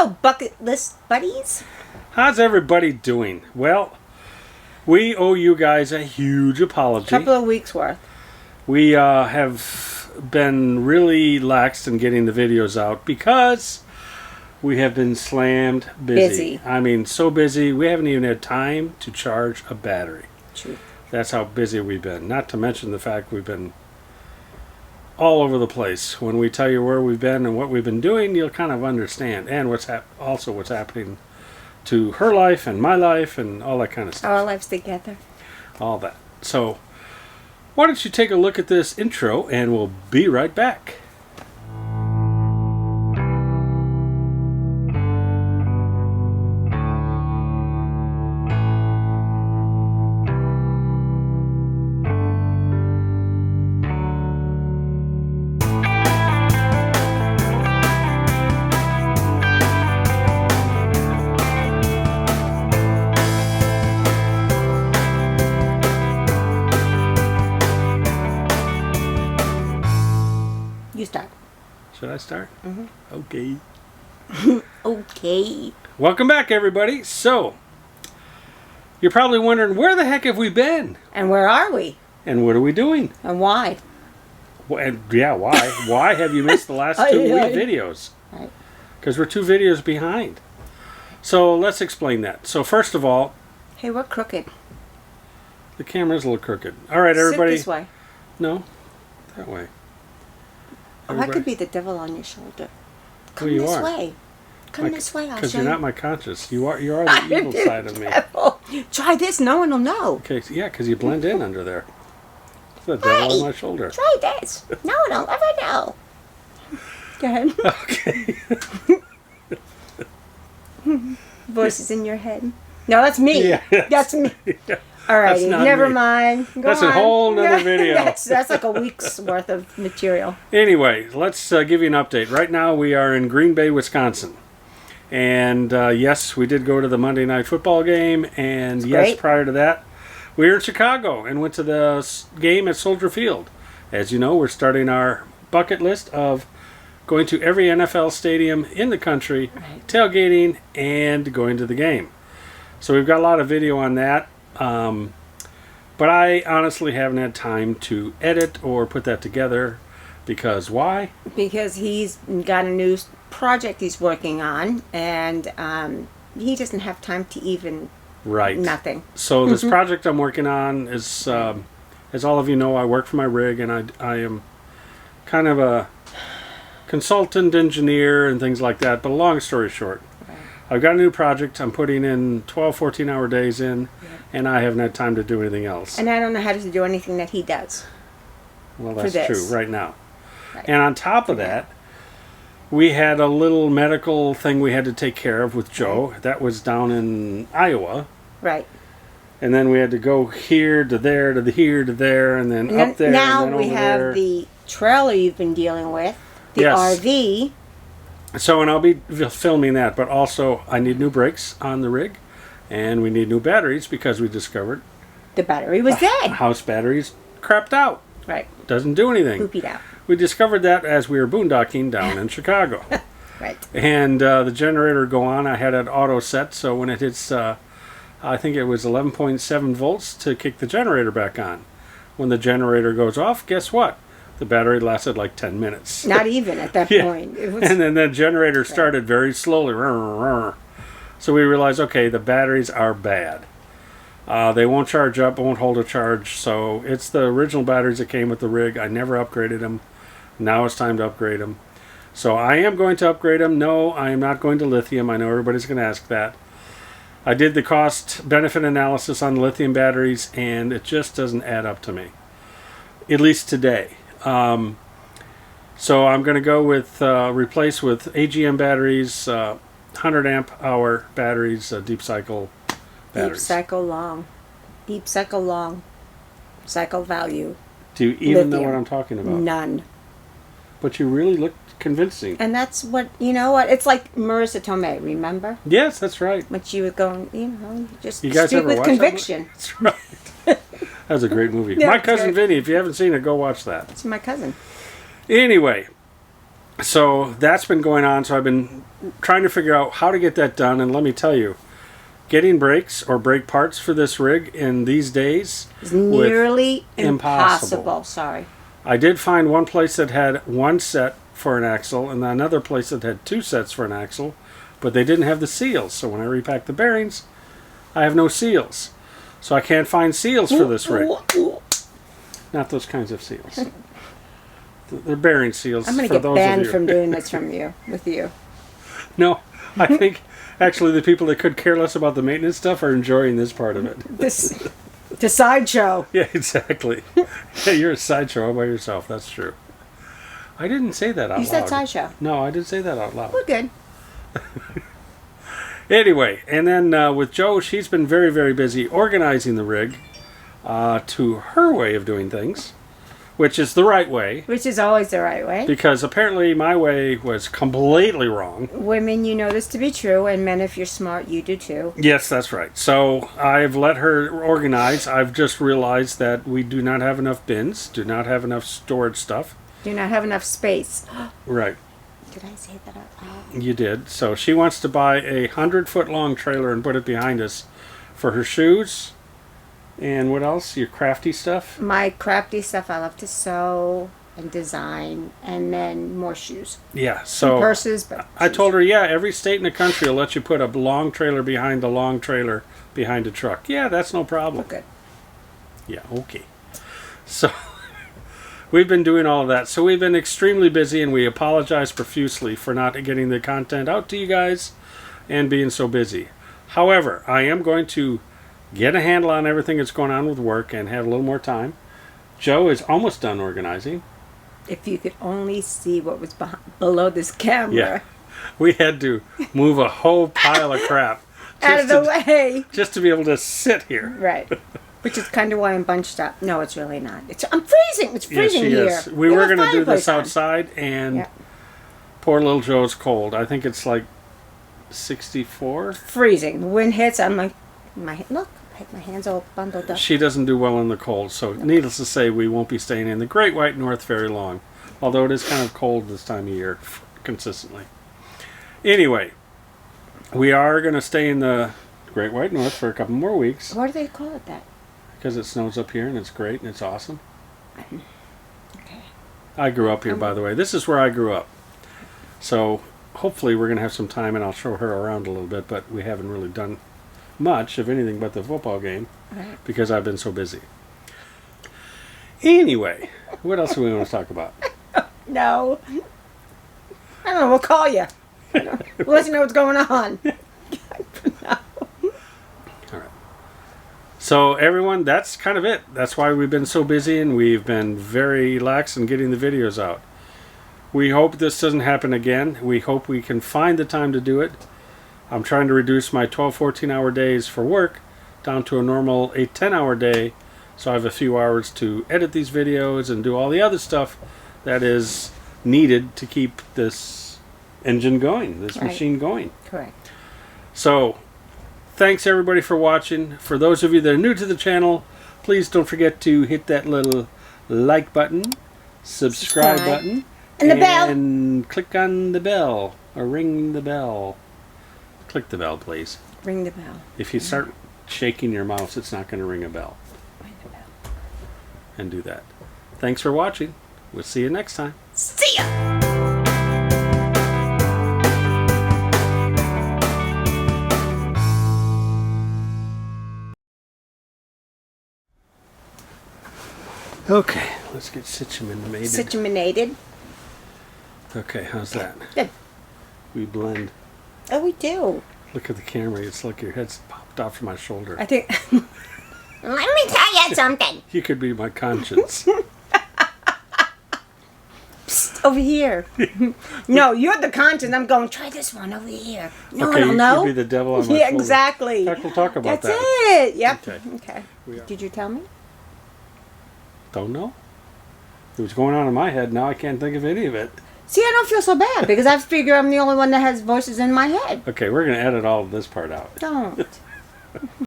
Hello, bucket list buddies. How's everybody doing? Well, we owe you guys a huge apology. Couple of weeks worth. We have been really lax in getting the videos out because we have been slammed busy. I mean, so busy we haven't even had time to charge a battery. True. That's how busy we've been. Not to mention the fact we've been all over the place. When we tell you where we've been and what we've been doing, you'll kind of understand. And what's happening to her life and my life and all that kind of stuff. Our lives together. All that. So, why don't you take a look at this intro and we'll be right back. You start. Should I start? Mm-hmm. Okay. Okay. Welcome back, everybody. So, you're probably wondering, where the heck have we been? And where are we? And what are we doing? And why? Why? Why have you missed the last 2 videos? Right. Because we're 2 videos behind. So, let's explain that. So, first of all, Hey, we're crooked. the camera's a little crooked. All right, everybody. Sit this way. No, that way. Oh, I could be the devil on your shoulder. Come you this are. way. Come this way. I'll show you. Because you're not my conscience. You are the evil side of me. Devil. Try this. No one will know. Okay, so yeah, because you blend in under there. It's the devil on my shoulder. Try this. No one will ever know. Go ahead. Okay. Voices in your head. No, that's me. Yeah, that's me. Yeah. Alrighty, not never me. mind. Go That's on. a whole nother video. that's like a week's worth of material. Anyway, let's give you an update. Right now we are in Green Bay, Wisconsin. And yes, we did go to the Monday Night Football game. And That's yes, great. prior to that, we were in Chicago and went to the game at Soldier Field. As you know, we're starting our bucket list of going to every NFL stadium in the country, Right. tailgating, and going to the game. So we've got a lot of video on that. But I honestly haven't had time to edit or put that together because why? Because he's got a new project he's working on, and he doesn't have time to even Right. nothing. So this project I'm working on is, as all of you know, I work for my rig and I am kind of a consultant engineer and things like that. But long story short, I've got a new project. I'm putting in 12, 14-hour days in, and I haven't had time to do anything else. And I don't know how to do anything that he does. Well, for that's this. true right now. Right. And on top of that, we had a little medical thing we had to take care of with Joe. That was down in Iowa. Right. And then we had to go here to there to here to there, and then up there. Now and then we over have there. the trailer you've been dealing with, the Yes. RV. So, and I'll be filming that, but also I need new brakes on the rig, and we need new batteries because we discovered The battery was dead. house batteries crapped out. Right. Doesn't do anything. Poopied out. We discovered that as we were boondocking down in Chicago. Right. And the generator go on. I had it auto set, so when it hits, I think it was 11.7 volts to kick the generator back on. When the generator goes off, guess what? The battery lasted like 10 minutes. Not even at that Yeah. point. It was, And then the generator started very slowly. So we realized, okay, the batteries are bad. They won't charge up, won't hold a charge. So it's the original batteries that came with the rig. I never upgraded them. Now it's time to upgrade them. So I am going to upgrade them. No, I am not going to lithium. I know everybody's going to ask that. I did the cost-benefit analysis on lithium batteries, and it just doesn't add up to me. At least today. So I'm going to go with replace with AGM batteries, 100 amp hour batteries, deep cycle batteries. Deep cycle long. Cycle value. Do you even know Lithium. what I'm talking about? None. But you really look convincing. And that's what, you know what? It's like Marissa Tomei, remember? Yes, that's right. When she was going, you know, just You guys speak ever with watch conviction. That's right. That was a great movie. Yeah, My it's Cousin great. Vinny, if you haven't seen it, go watch that. It's my cousin. Anyway, So that's been going on. So I've been trying to figure out how to get that done. And let me tell you, getting brakes or brake parts for this rig in these days It's nearly impossible. impossible. Sorry. I did find one place that had one set for an axle and another place that had two sets for an axle, but they didn't have the seals. So when I repack the bearings, I have no seals. So I can't find seals for this rig. Not those kinds of seals. They're bearing seals. I'm going to get banned from doing this with you. No, I think actually the people that could care less about the maintenance stuff are enjoying this part of it. The sideshow. Yeah, exactly. Yeah, you're a sideshow all by yourself. That's true. I didn't say that out loud. You said sideshow. No, I didn't say that out loud. We're good. Anyway, and then with Jo, she's been very, very busy organizing the rig to her way of doing things, which is the right way. Which is always the right way. Because apparently my way was completely wrong. Women, you know this to be true, and men, if you're smart, you do too. Yes, that's right. So I've let her organize. I've just realized that we do not have enough bins, do not have enough storage stuff. Do not have enough space. Right. Did I say that out loud? You did. So she wants to buy a 100-foot long trailer and put it behind us for her shoes. And what else? Your crafty stuff? My crafty stuff. I love to sew and design, and then more shoes. Yeah, so and purses, but I told her, yeah, every state in the country will let you put a long trailer behind the long trailer behind a truck. Yeah, that's no problem. Good. Yeah, okay. So we've been doing all of that. So we've been extremely busy, and we apologize profusely for not getting the content out to you guys and being so busy. However, I am going to get a handle on everything that's going on with work and have a little more time. Jo is almost done organizing. If you could only see what was below this camera. Yeah. We had to move a whole pile of crap out of the way. Just to be able to sit here. Right. Which is kind of why I'm bunched up. No, it's really not. I'm freezing. It's freezing here. Yes, we were going to do this outside, and poor little Joe's cold. I think it's like 64. Freezing. The wind hits. I'm like, look, my hands all bundled up. She doesn't do well in the cold, so needless to say, we won't be staying in the Great White North very long. Although it is kind of cold this time of year, consistently. Anyway, we are going to stay in the Great White North for a couple more weeks. Why do they call it that? Because it snows up here, and it's great, and it's awesome. Okay. I grew up here, by the way. This is where I grew up. So hopefully we're going to have some time, and I'll show her around a little bit, but we haven't really done much of anything but the football game because I've been so busy. Anyway, what else do we want to talk about? No. I don't know. We'll call you. We'll let you know what's going on. No. All right. So everyone, that's kind of it. That's why we've been so busy, and we've been very lax in getting the videos out. We hope this doesn't happen again. We hope we can find the time to do it. I'm trying to reduce my 12, 14-hour days for work down to a normal 8, 10-hour day, so I have a few hours to edit these videos and do all the other stuff that is needed to keep this engine going, this machine going. Correct. So, thanks everybody for watching. For those of you that are new to the channel, please don't forget to hit that little like button, subscribe button, and the bell. And click on the bell, or ring the bell. Click the bell, please. Ring the bell. If you start shaking your mouse, it's not going to ring a bell. Ring the bell. And do that. Thanks for watching. We'll see you next time. See ya! Okay, let's get situated. Situated. Okay, how's that? Good. We blend. Oh, we do. Look at the camera. It's like your head's popped off from my shoulder. I think... Let me tell you something. You could be my conscience. Psst, over here. No, you're the conscience. I'm going, try this one over here. No, okay, I don't know. You could be the devil on my yeah, shoulder. exactly. In fact, we'll talk about That's that. it. Yep. Okay. Did you tell me? Don't know. It was going on in my head. Now I can't think of any of it. See, I don't feel so bad because I figure I'm the only one that has voices in my head. Okay, we're going to edit all of this part out. Don't.